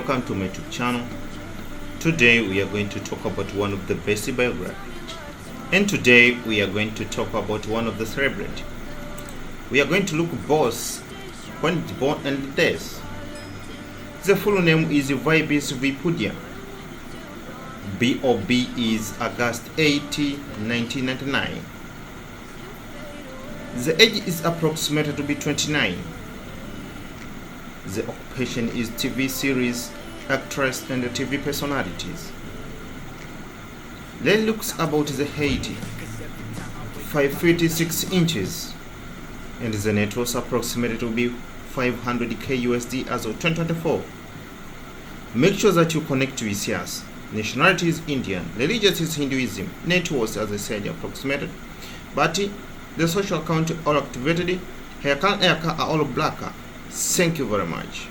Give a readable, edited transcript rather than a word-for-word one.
Welcome to my YouTube channel. Today we are going to talk about one of the best biography. And today we are going to talk about one of the celebrity. We are going to look both when it's born and death. The full name is Vibis Vipudia. BOB is August 80, 1999. The age is approximated to be 29. The occupation is TV series, actress and TV personalities. Let's look about the height, 5 feet 6 inches, and the net worth approximated to be 500k USD as of 2024. Make sure that you connect with us. Nationality is Indian, religious is Hinduism, net worth as I said approximated, but the social account all activated, haircut are all black. Thank you very much.